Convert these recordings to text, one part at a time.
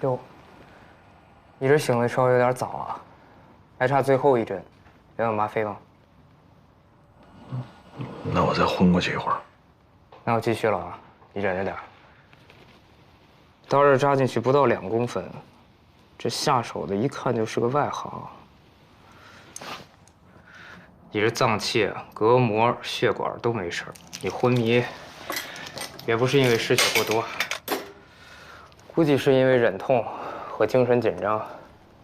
哟，你这醒的稍微有点早啊，还差最后一针，要吗啡吗？那我再昏过去一会儿。那我继续了啊，你忍着点。刀刃扎进去不到2公分，这下手的一看就是个外行。你这脏器、隔膜、血管都没事，你昏迷，也不是因为失血过多，估计是因为忍痛和精神紧张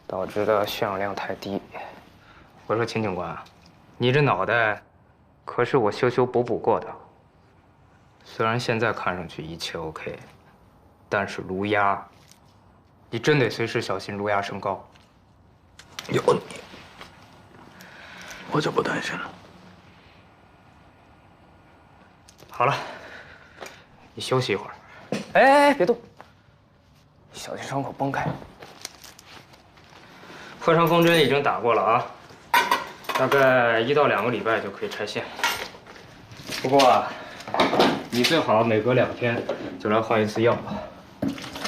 导致的血氧量太低。我说秦警官，你这脑袋可是我修修补补过的，虽然现在看上去一切 OK， 但是颅压，你真得随时小心颅压升高。有你，我就不担心了。好了，你休息一会儿。哎，别动，小心伤口崩开。破伤风针已经打过了啊，大概1到2个礼拜就可以拆线。不过啊，你最好每隔2天就来换一次药，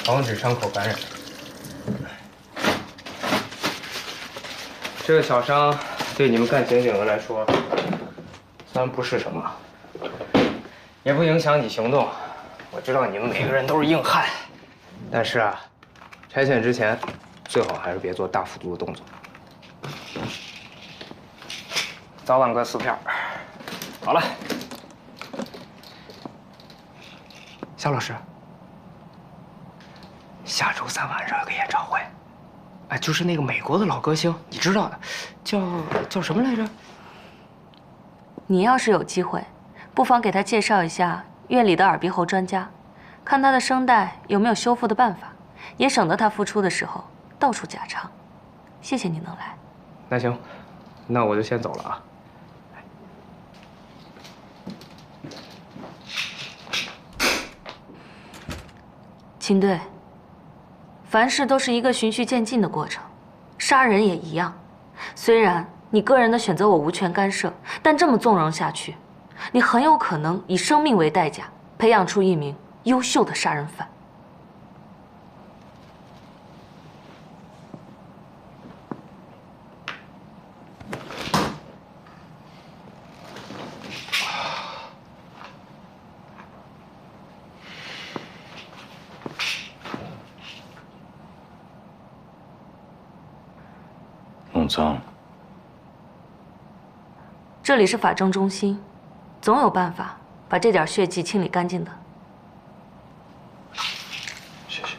防止伤口感染。这个小伤对你们干刑警的来说，虽然不是什么，也不影响你行动。我知道你们每个人都是硬汉，但是啊，拆线之前最好还是别做大幅度的动作。早晚各4片。好了，夏老师，下周3晚上有个演唱会，哎，就是那个美国的老歌星，你知道的，叫什么来着？你要是有机会，不妨给他介绍一下院里的耳鼻喉专家，看他的声带有没有修复的办法，也省得他复出的时候到处假唱。谢谢你能来。那行，那我就先走了啊。秦队，凡事都是一个循序渐进的过程，杀人也一样。虽然你个人的选择我无权干涉，但这么纵容下去，你很有可能以生命为代价，培养出一名优秀的杀人犯。弄脏。这里是法政中心，总有办法把这点血迹清理干净的。谢谢。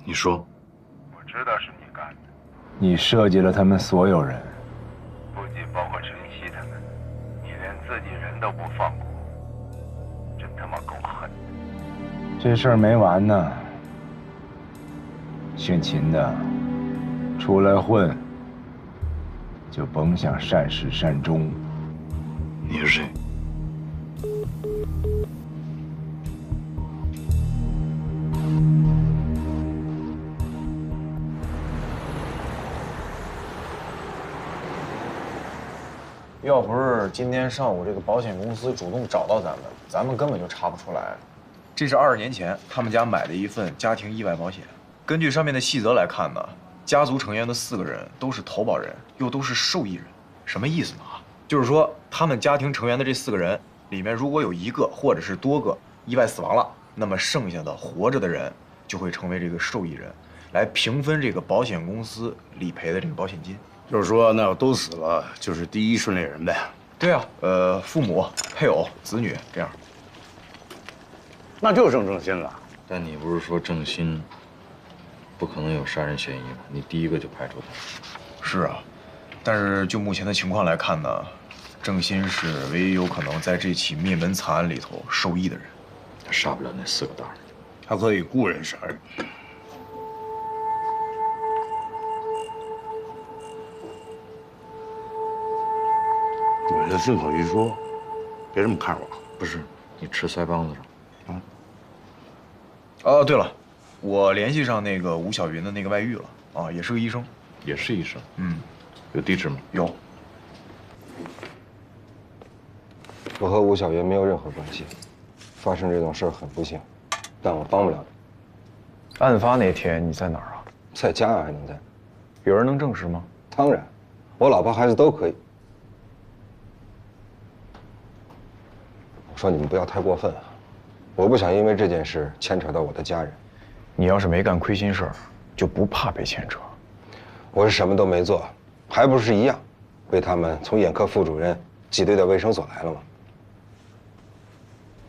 你说，我知道是你干的，你设计了他们所有人，不仅包括陈曦他们，你连自己人都不放过，真他妈够狠的。这事儿没完呢。姓秦的，出来混，就甭想善始善终。你是谁？要不是今天上午这个保险公司主动找到咱们根本就查不出来。这是20年前他们家买的一份家庭意外保险。根据上面的细则来看呢，家族成员的4个人都是投保人，又都是受益人。什么意思呢？就是说他们家庭成员的这4个人里面，如果有1个或者是多个意外死亡了，那么剩下的活着的人就会成为这个受益人，来平分这个保险公司理赔的这个保险金。就是说，那要都死了，就是第一顺利人呗。对啊，父母、配偶、子女这样。那就剩郑鑫了。但你不是说郑鑫不可能有杀人嫌疑吗？你第一个就排除他。是啊，但是就目前的情况来看呢，郑鑫是唯一有可能在这起灭门惨案里头受益的人。他杀不了那4个大人。他可以雇人杀人。我就顺口一说，别这么看我。不是，你吃腮帮子上。哦，对了，我联系上那个吴小云的那个外遇了啊，也是个医生。也是医生。嗯，有地址吗？有。我和吴小云没有任何关系，发生这种事儿很不幸，但我帮不了你。案发那天你在哪儿啊？在家啊，还能在？有人能证实吗？当然，我老婆孩子都可以。我说你们不要太过分啊，我不想因为这件事牵扯到我的家人。你要是没干亏心事儿，就不怕被牵扯。我是什么都没做，还不是一样，被他们从眼科副主任挤兑到卫生所来了吗？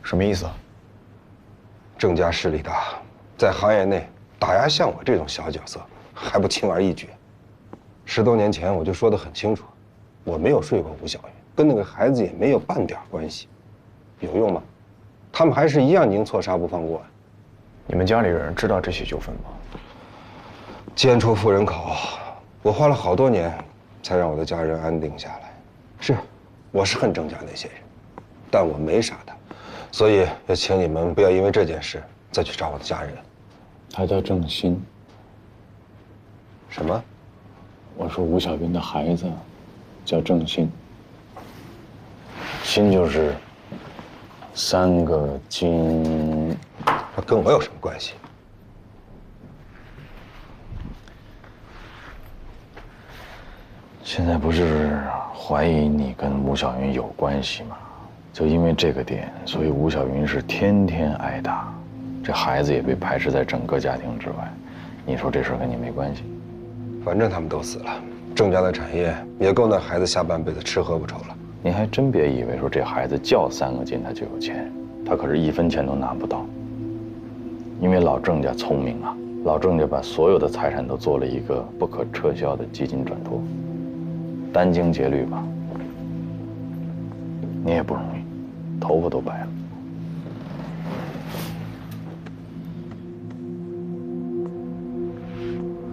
什么意思？郑家势力大，在行业内打压像我这种小角色还不轻而易举。10多年前我就说得很清楚，我没有睡过吴小云，跟那个孩子也没有半点关系，有用吗？他们还是一样宁错杀不放过。你们家里人知道这些纠纷吗？奸出妇人口，我花了好多年才让我的家人安定下来。是，我是恨郑家那些人，但我没杀他，所以也请你们不要因为这件事再去找我的家人。他叫郑鑫。什么？我说吴小云的孩子叫郑鑫，鑫就是3个金。他跟我有什么关系？现在不是怀疑你跟吴小云有关系吗？就因为这个点，所以吴小云是天天挨打，这孩子也被排斥在整个家庭之外。你说这事儿跟你没关系？反正他们都死了，郑家的产业也够那孩子下半辈子吃喝不愁了。你还真别以为说这孩子叫3个金他就有钱，他可是1分钱都拿不到。因为老郑家聪明啊，老郑家把所有的财产都做了一个不可撤销的基金转托，殚精竭虑吧。你也不容易，头发都白了。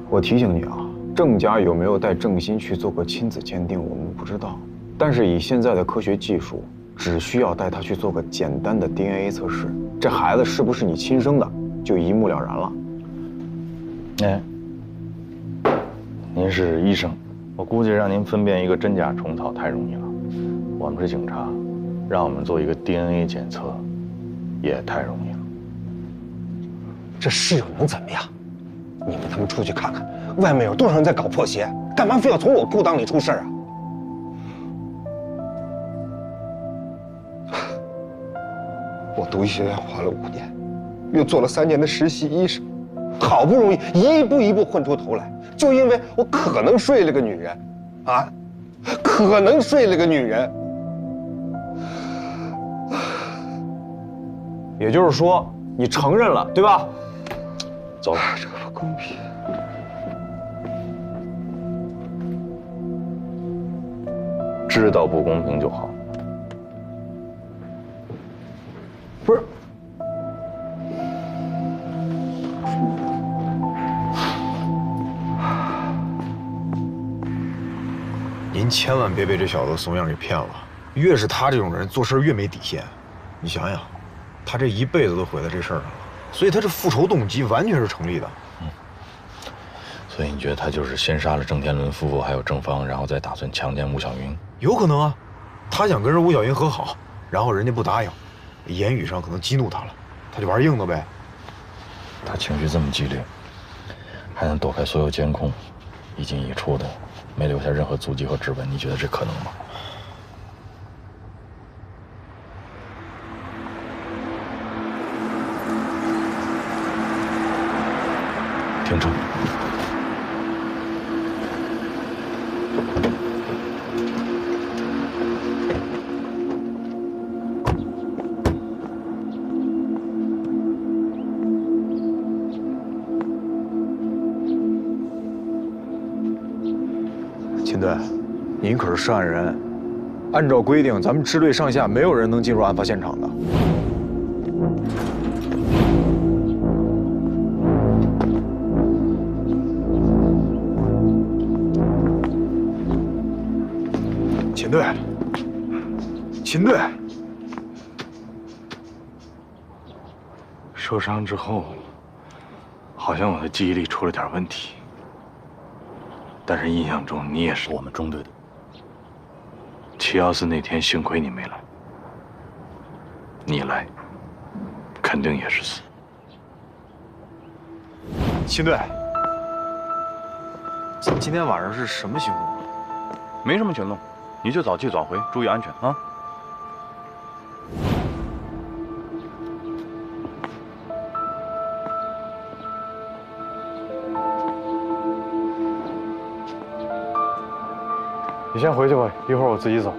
我提醒你啊，郑家有没有带郑鑫去做过亲子鉴定，我们不知道。但是以现在的科学技术，只需要带他去做个简单的 DNA 测试，这孩子是不是你亲生的，就一目了然了。哎，您是医生，我估计让您分辨一个真假虫草太容易了。我们是警察，让我们做一个 DNA 检测，也太容易了。这事又能怎么样？你们他妈出去看看，外面有多少人在搞破鞋，干嘛非要从我裤裆里出事啊？我读医学院花了5年，又做了3年的实习医生，好不容易一步一步混出头来，就因为我可能睡了个女人，啊，可能睡了个女人。也就是说，你承认了，对吧？走，这不公平。知道不公平就好。不是，您千万别被这小子怂样给骗了。越是他这种人，做事越没底线。你想想，他这一辈子都毁在这事儿上了，所以他这复仇动机完全是成立的。所以你觉得他就是先杀了郑天伦夫妇还有郑芳，然后再打算强奸吴小云？有可能啊，他想跟吴小云和好，然后人家不答应，言语上可能激怒他了，他就玩硬的呗。他情绪这么激烈，还能躲开所有监控，一进一出的，没留下任何足迹和指纹，你觉得这可能吗？停车！秦队，您可是涉案人，按照规定，咱们支队上下没有人能进入案发现场的。秦队，秦队，受伤之后，好像我的记忆力出了点问题。但是印象中你也是我们中队的。714那天幸亏你没来，你来，肯定也是死。秦队，今天晚上是什么行动？没什么行动，你就早去早回，注意安全啊。你先回去吧，一会儿我自己走。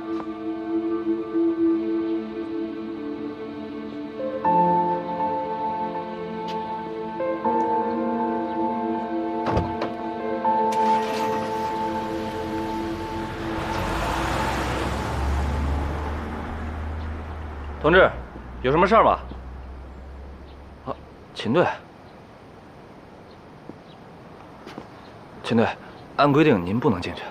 同志，有什么事儿吗？啊，秦队，秦队，按规定您不能进去。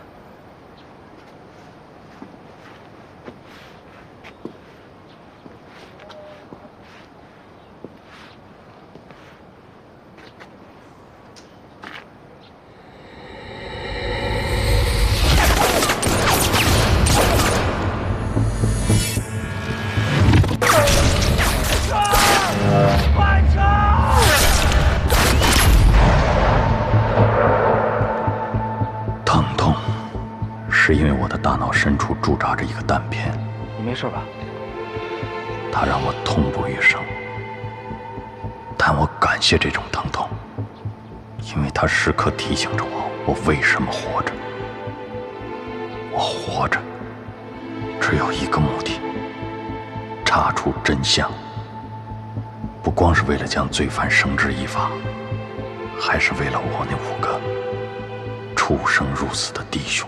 是因为我的大脑深处驻扎着一个弹片。你没事吧？它让我痛不欲生，但我感谢这种疼痛，因为它时刻提醒着我为什么活着。我活着只有一个目的：查出真相。不光是为了将罪犯绳之以法，还是为了我那5个出生入死的弟兄。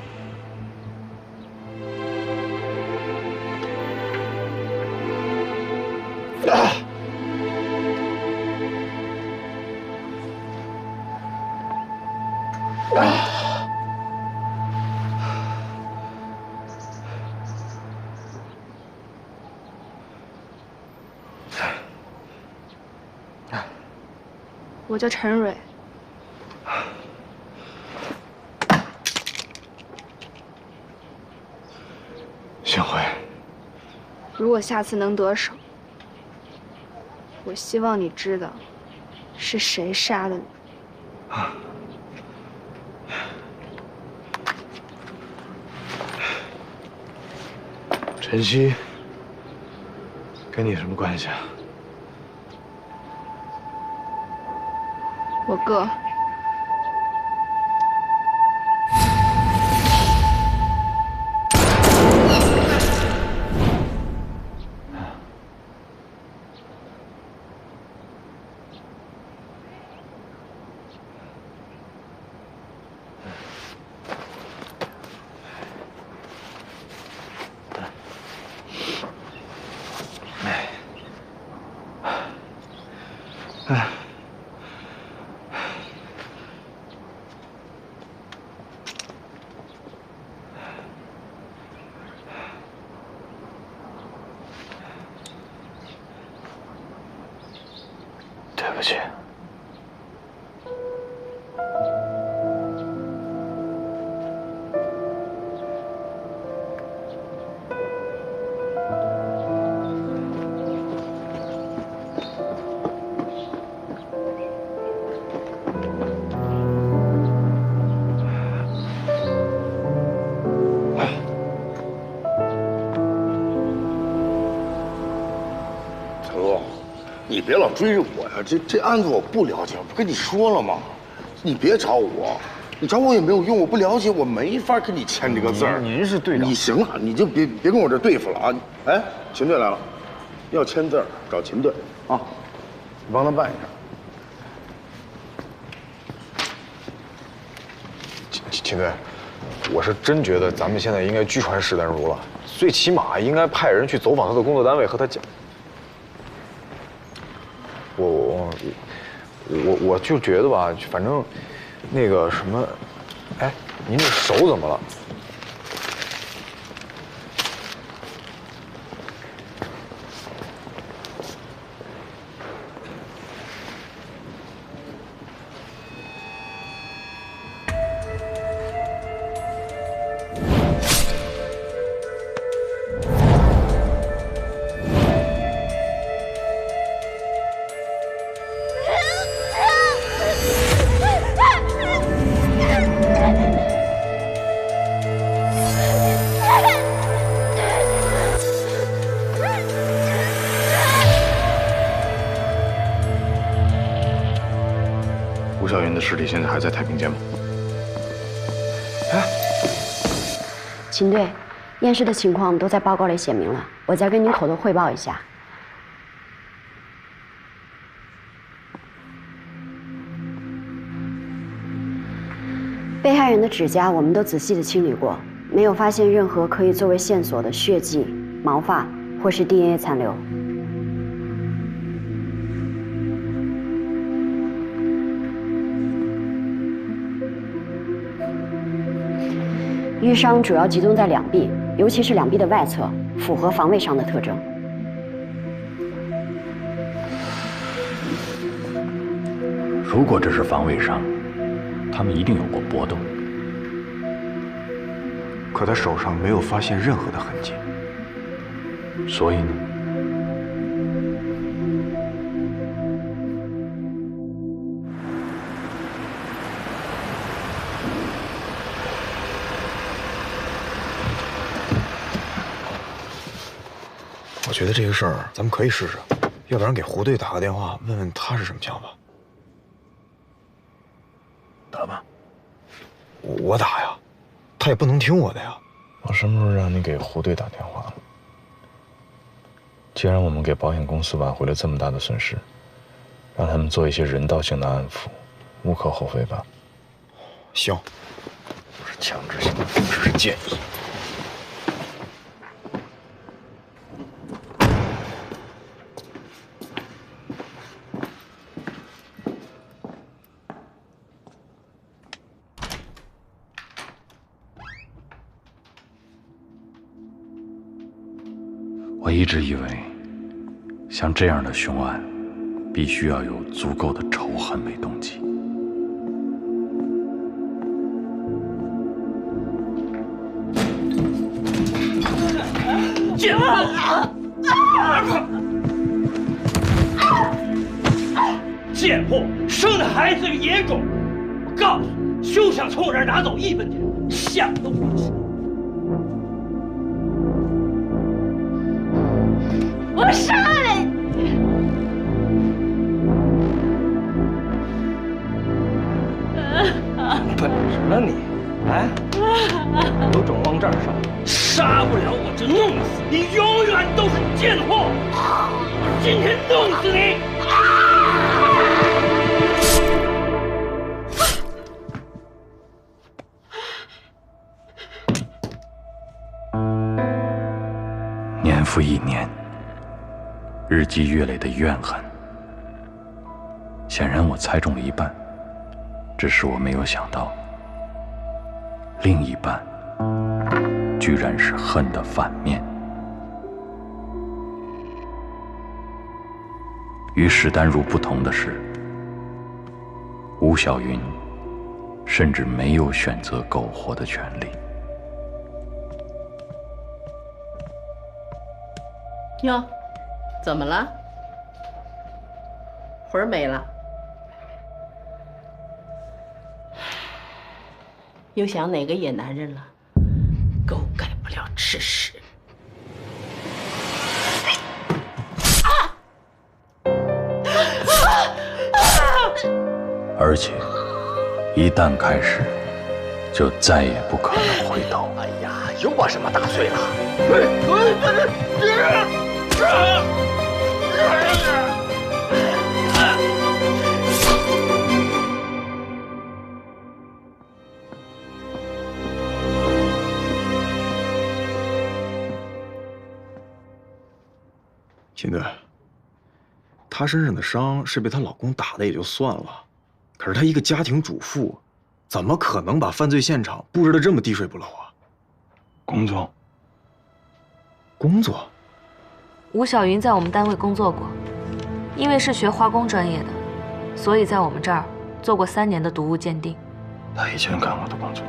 我叫陈蕊。幸会。如果下次能得手，我希望你知道是谁杀了你。陈曦，跟你什么关系啊？我哥。对不起。陈洛，你别老追着我呀！这案子我不了解，我不跟你说了吗？你别找我，你找我也没有用，我不了解，我没法跟你签这个字儿。您是队长，你行了，你就别跟我这对付了啊！哎，秦队来了，要签字儿找秦队啊，你帮他办一下。秦队，我是真觉得咱们现在应该拘传史丹如了，最起码应该派人去走访他的工作单位，和他讲。我就觉得吧，反正那个什么，哎，您这手怎么了？吴小云的尸体现在还在太平间吗？秦队，验尸的情况都在报告里写明了，我再跟您口头汇报一下。被害人的指甲我们都仔细的清理过，没有发现任何可以作为线索的血迹、毛发或是 DNA 残留。淤伤主要集中在两臂，尤其是两臂的外侧，符合防卫伤的特征。如果这是防卫伤，他们一定有过搏斗。可他手上没有发现任何的痕迹，所以呢？我觉得这个事儿咱们可以试试，要不然给胡队打个电话，问问他是什么想法。打吧，我打呀，他也不能听我的呀。我什么时候让你给胡队打电话了？既然我们给保险公司挽回了这么大的损失，让他们做一些人道性的安抚，无可厚非吧？行，不是强制性的，只是建议。我一直以为，像这样的凶案，必须要有足够的仇恨为动机。贱货！贱货！生的孩子是野种！我告诉你，休想从我这儿拿走1分钱，想都别想！我杀了你！本事呢你？哎，有种往这儿上！杀不了我就弄死你，永远都是贱货！我今天弄死你！年复一年，日积月累的怨恨，显然我猜中了一半，只是我没有想到，另一半居然是恨的反面。与史丹如不同的是，吴小云甚至没有选择苟活的权利。哟，怎么了？魂儿没了？又想哪个野男人了？狗改不了吃屎！而且，一旦开始，就再也不可能回头。哎呀，又把什么打碎了？秦队，她身上的伤是被她老公打的也就算了，可是她一个家庭主妇，怎么可能把犯罪现场布置的这么滴水不漏啊？工作。工作？吴小云在我们单位工作过，因为是学化工专业的，所以在我们这儿做过3年的毒物鉴定。他以前干过的工作。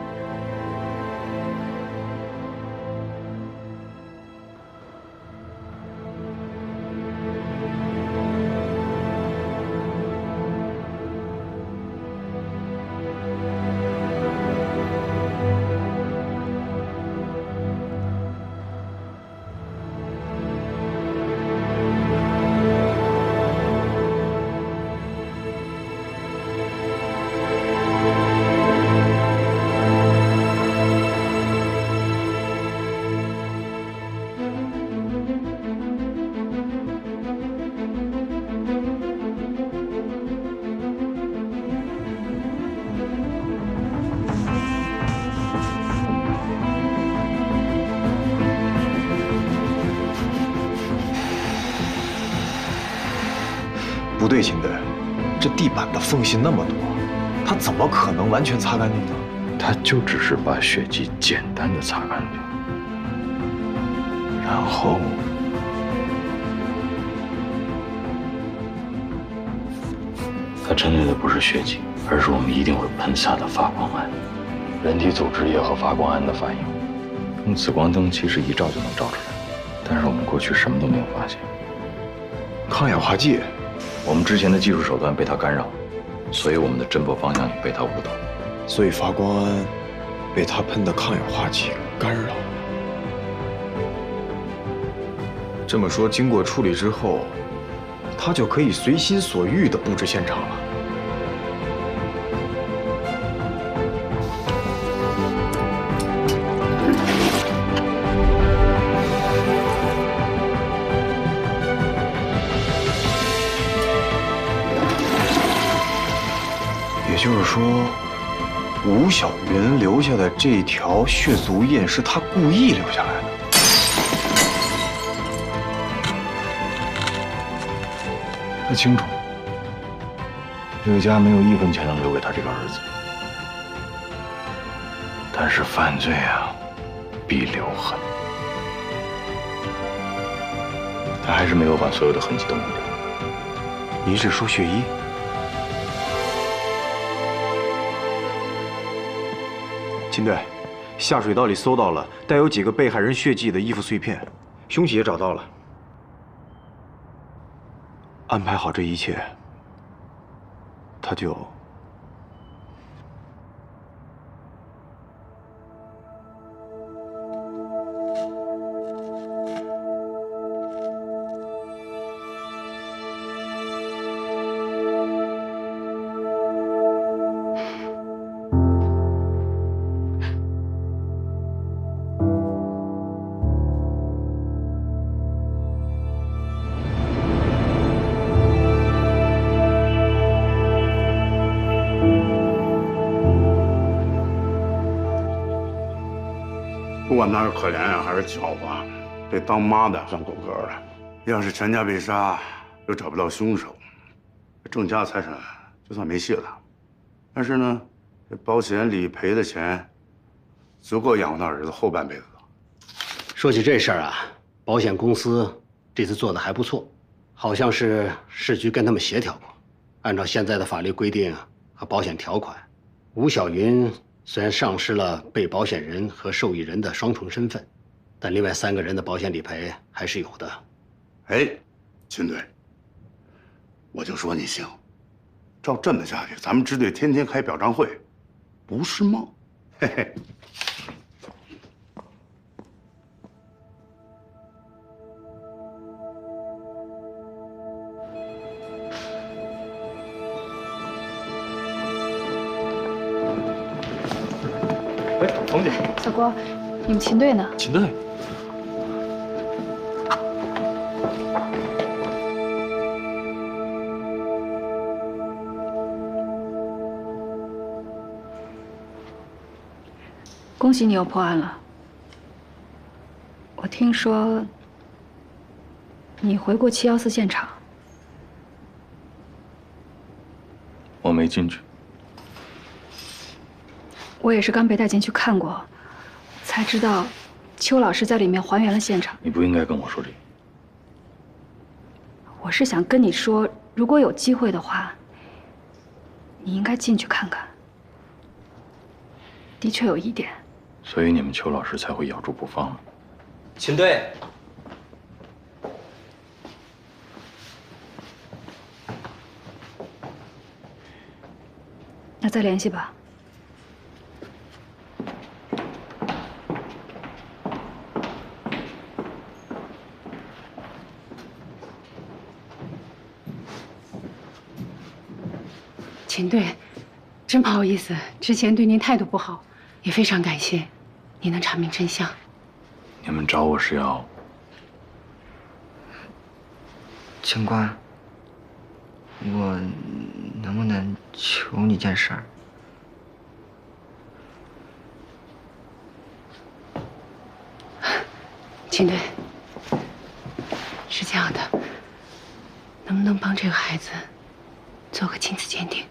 不对，秦队，这地板的缝隙那么多，他怎么可能完全擦干净呢？他就只是把血迹简单的擦干净，然后他针对的不是血迹，而是我们一定会喷洒的发光胺。人体组织液和发光胺的反应，用紫光灯其实一照就能照出来，但是我们过去什么都没有发现。抗氧化剂。我们之前的技术手段被它干扰，所以我们的侦破方向也被它误导。所以发光胺被他喷的抗氧化剂干扰。这么说，经过处理之后，他就可以随心所欲地布置现场了。也就是说，吴小云留下的这条血足印是他故意留下来的。他清楚，这个家没有1分钱能留给他这个儿子。但是犯罪啊，必留痕。他还是没有把所有的痕迹都抹掉。您是说血衣？秦队，下水道里搜到了带有几个被害人血迹的衣服碎片，凶器也找到了。安排好这一切，他就……不管他是可怜呀，还是狡猾，这当妈的算够格了。要是全家被杀，又找不到凶手，郑家财产就算没戏了。但是呢，这保险理赔的钱，足够养活他儿子后半辈子。说起这事儿啊，保险公司这次做的还不错，好像是市局跟他们协调过，按照现在的法律规定和保险条款，吴小云虽然丧失了被保险人和受益人的双重身份，但另外3个人的保险理赔还是有的。哎，秦队，我就说你行，照这么下去，咱们支队天天开表彰会，不是梦。嘿嘿。哎，冯姐，小郭，你们秦队呢？秦队。恭喜你又破案了。我听说你回过714现场？我没进去。我也是刚被带进去看过，才知道邱老师在里面还原了现场。你不应该跟我说这个。我是想跟你说，如果有机会的话，你应该进去看看。的确有疑点。所以你们邱老师才会咬住不放吗？秦队。那再联系吧。秦队，真不好意思，之前对您态度不好，也非常感谢你能查明真相。你们找我是要……警官，我能不能求你件事儿？秦队，是这样的，能不能帮这个孩子做个亲子鉴定？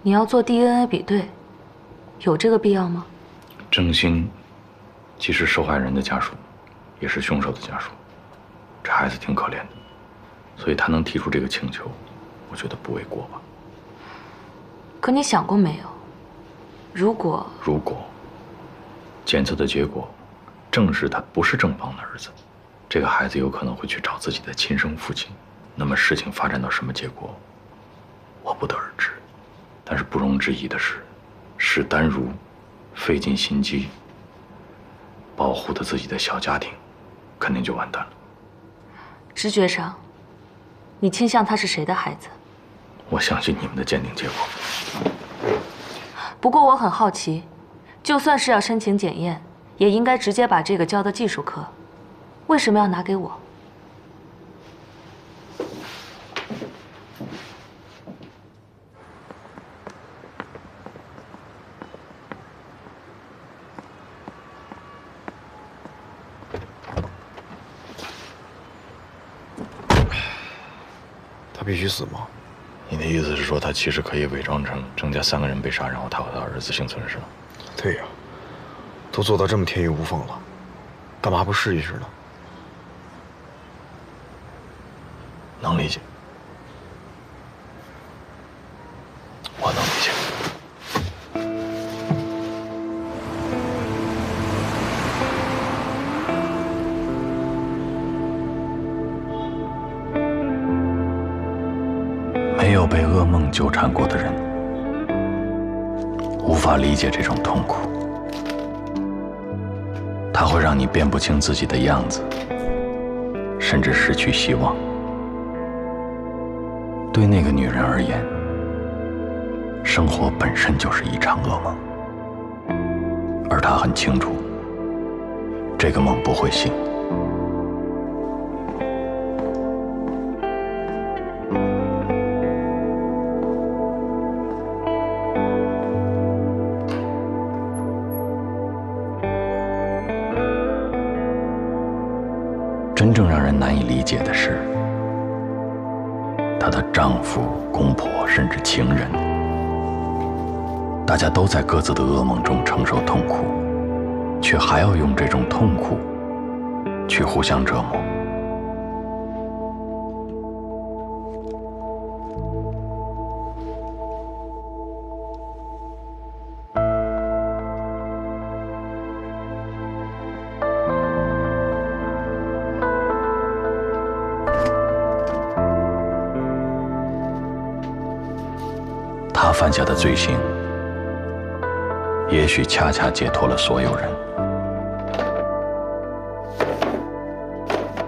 你要做 DNA 比对，有这个必要吗？郑兴既是受害人的家属，也是凶手的家属，这孩子挺可怜的，所以他能提出这个请求，我觉得不为过吧。可你想过没有，如果检测的结果证实他不是郑邦的儿子，这个孩子有可能会去找自己的亲生父亲，那么事情发展到什么结果，我不得而知。但是不容置疑的是，史丹如费尽心机保护的自己的小家庭，肯定就完蛋了。直觉上，你倾向他是谁的孩子？我相信你们的鉴定结果。不过我很好奇，就算是要申请检验，也应该直接把这个交到技术科，为什么要拿给我？他必须死吗？你的意思是说，他其实可以伪装成郑家3个人被杀，然后他和他儿子幸存，是吗？对呀，都做到这么天衣无缝了，干嘛不试一试呢？能理解，我能理解。没有被噩梦纠缠过的人，无法理解这种痛苦。它会让你辨不清自己的样子，甚至失去希望。对那个女人而言，生活本身就是一场噩梦，而她很清楚，这个梦不会醒。真正让人难以理解的是，她的丈夫、公婆，甚至情人，大家都在各自的噩梦中承受痛苦，却还要用这种痛苦去互相折磨。他犯下的罪行，也许恰恰解脱了所有人。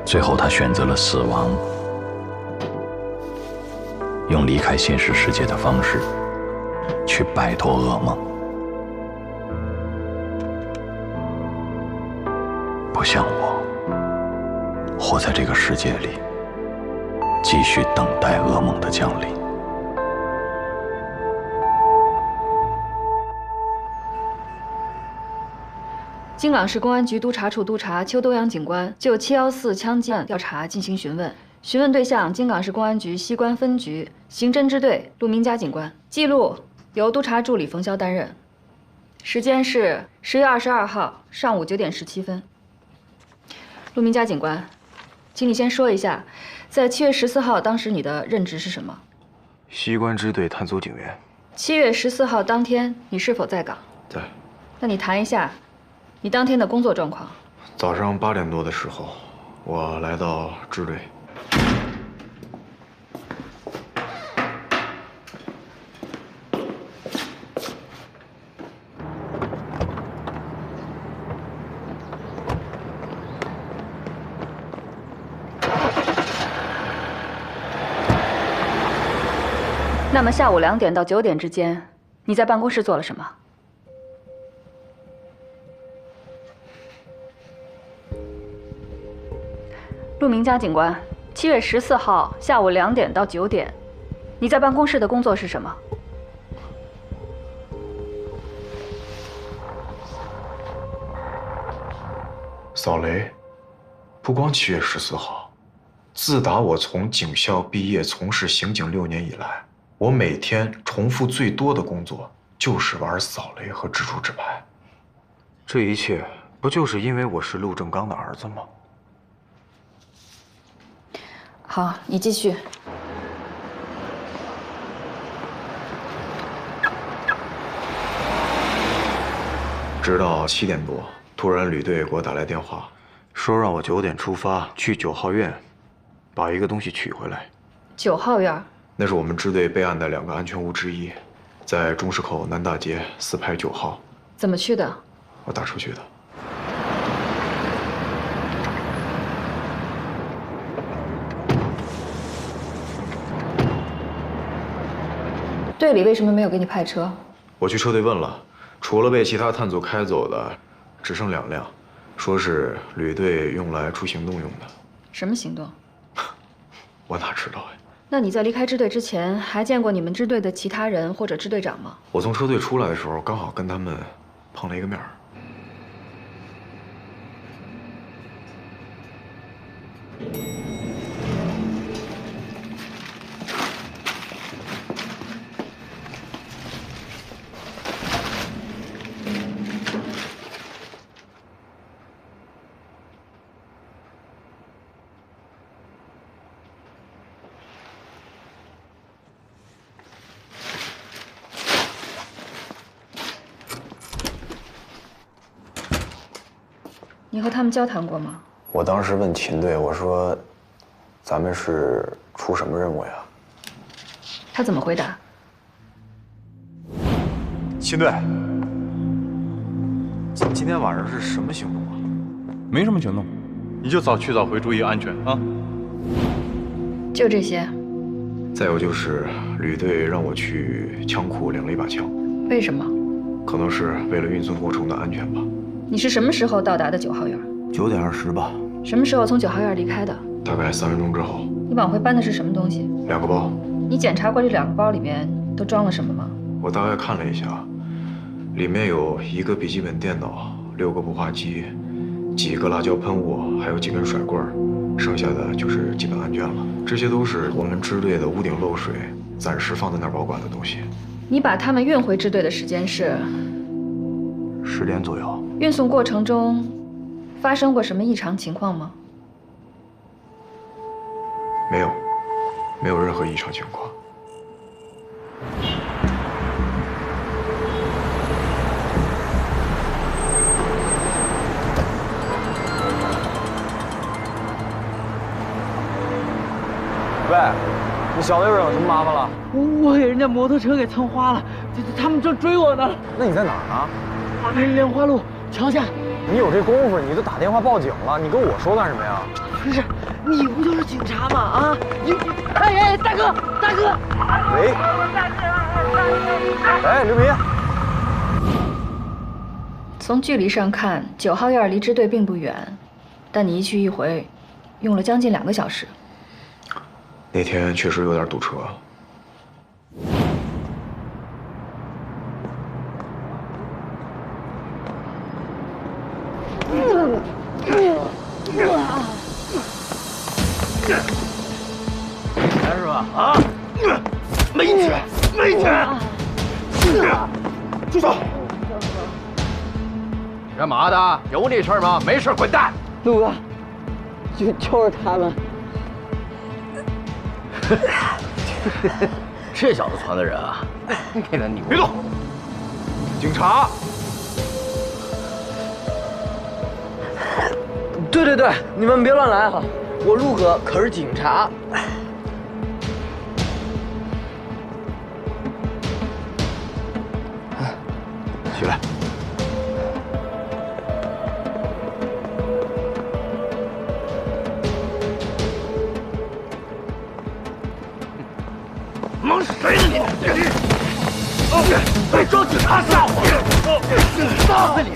最后，他选择了死亡，用离开现实世界的方式去摆脱噩梦。不像我，活在这个世界里，继续等待噩梦的降临。京港市公安局督察处督察邱东阳警官就714枪击案调查进行询问，询问对象京港市公安局西关分局刑侦支队陆明佳警官，记录由督察助理冯潇担任，时间是10月22号上午9点17分。陆明佳警官，请你先说一下，在7月14号当时你的任职是什么？西关支队探搜警员。7月14号当天你是否在岗？在。那你谈一下你当天的工作状况。早上8点多的时候，我来到支队。那么下午2点到9点之间，你在办公室做了什么？陆明佳警官，7月14号下午2点到9点，你在办公室的工作是什么？扫雷。不光7月14号，自打我从警校毕业，从事刑警6年以来，我每天重复最多的工作就是玩扫雷和蜘蛛纸牌。这一切不就是因为我是陆正刚的儿子吗？好，你继续。直到7点多，突然旅队给我打来电话，说让我9点出发去9号院，把一个东西取回来。9号院？那是我们支队备案的2个安全屋之一，在中市口南大街4排9号。怎么去的？我打车去的。队里为什么没有给你派车？我去车队问了，除了被其他探组开走的，只剩2辆，说是旅队用来出行动用的。什么行动？我哪知道呀？那你在离开支队之前，还见过你们支队的其他人或者支队长吗？我从车队出来的时候，刚好跟他们碰了一个面儿。你和他们交谈过吗？我当时问秦队，我说：“咱们是出什么任务呀？”他怎么回答？秦队，今天晚上是什么行动啊？没什么行动，你就早去早回，注意安全啊。就这些。再有就是旅队让我去枪库领了一把枪。为什么？可能是为了运送过程的安全吧。你是什么时候到达的9号院？9点20吧。什么时候从9号院离开的？大概3分钟之后。你往回搬的是什么东西？2个包。你检查过这2个包里面都装了什么吗？我大概看了一下，里面有1个笔记本电脑、6个步话机、几个辣椒喷雾，还有几根甩棍儿，剩下的就是基本案卷了。这些都是我们支队的屋顶漏水，暂时放在那儿保管的东西。你把他们运回支队的时间是10点左右。运送过程中发生过什么异常情况吗？没有，没有任何异常情况。喂，你小子又惹什么麻烦了？我给人家摩托车给蹭花了，他们正追我呢。那你在哪儿呢？莲花路桥下。你有这功夫，你就打电话报警了，你跟我说干什么呀？不是，你不就是警察吗？啊，哎，大哥，大哥，喂，哎，刘明。从距离上看，9号院离支队并不远，但你一去一回，用了将近2个小时。那天确实有点堵车。来是吧？啊！没钱，没钱！走！干嘛的？有你事吗？没事，滚蛋！陆哥，就是他们。这小子传的人啊，给他扭！别动！警察！对，你们别乱来哈！我陆哥可是警察。起来。忙谁呢你？别找警察吓我！打死你！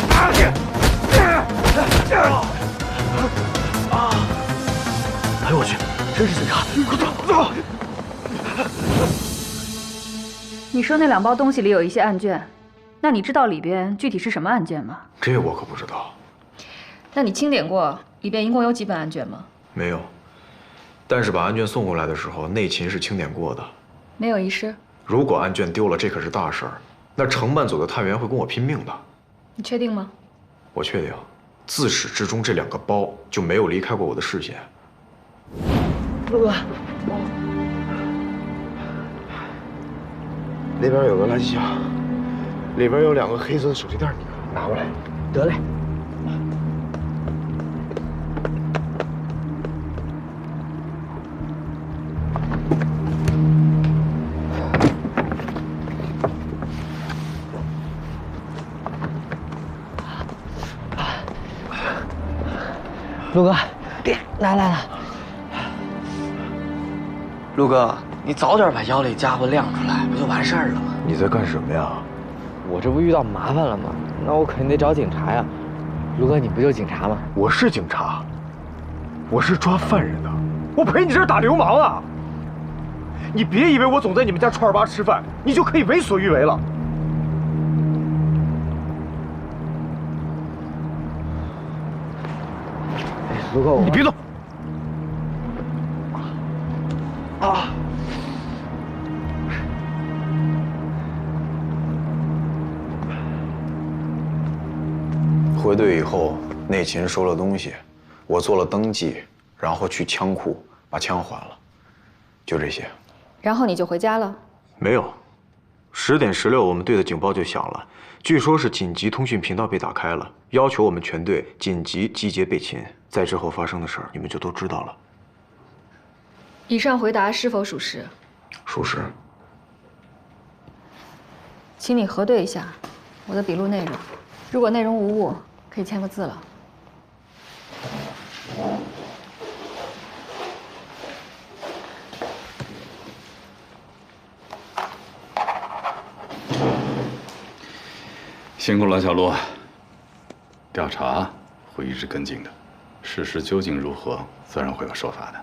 哎呦我去，真是警察！快走！你说那2包东西里有一些案卷，那你知道里边具体是什么案件吗？这我可不知道。那你清点过里边一共有几本案卷吗？没有。但是把案卷送过来的时候，内勤是清点过的。没有遗失。如果案卷丢了，这可是大事儿，那承办组的探员会跟我拼命的。你确定吗？我确定，自始至终这2个包就没有离开过我的视线。陆哥，那边有个垃圾箱，里边有2个黑色的手提袋，你拿过来。得嘞。陆哥，来了。陆哥，你早点把腰里家伙亮出来，不就完事儿了吗？你在干什么呀？我这不遇到麻烦了吗？那我肯定得找警察呀。陆哥，你不就警察吗？我是警察，我是抓犯人的，我陪你这儿打流氓啊！你别以为我总在你们家串儿吧吃饭，你就可以为所欲为了。陆哥，你别动！啊！回队以后，内勤收了东西，我做了登记，然后去枪库把枪还了，就这些。然后你就回家了？没有，10点16，我们队的警报就响了，据说是紧急通讯频道被打开了，要求我们全队紧急集结备勤。在之后发生的事儿，你们就都知道了。以上回答是否属实？属实。请你核对一下我的笔录内容，如果内容无误，可以签个字了。辛苦了，小陆。调查会一直跟进的，事实究竟如何，自然会有说法的。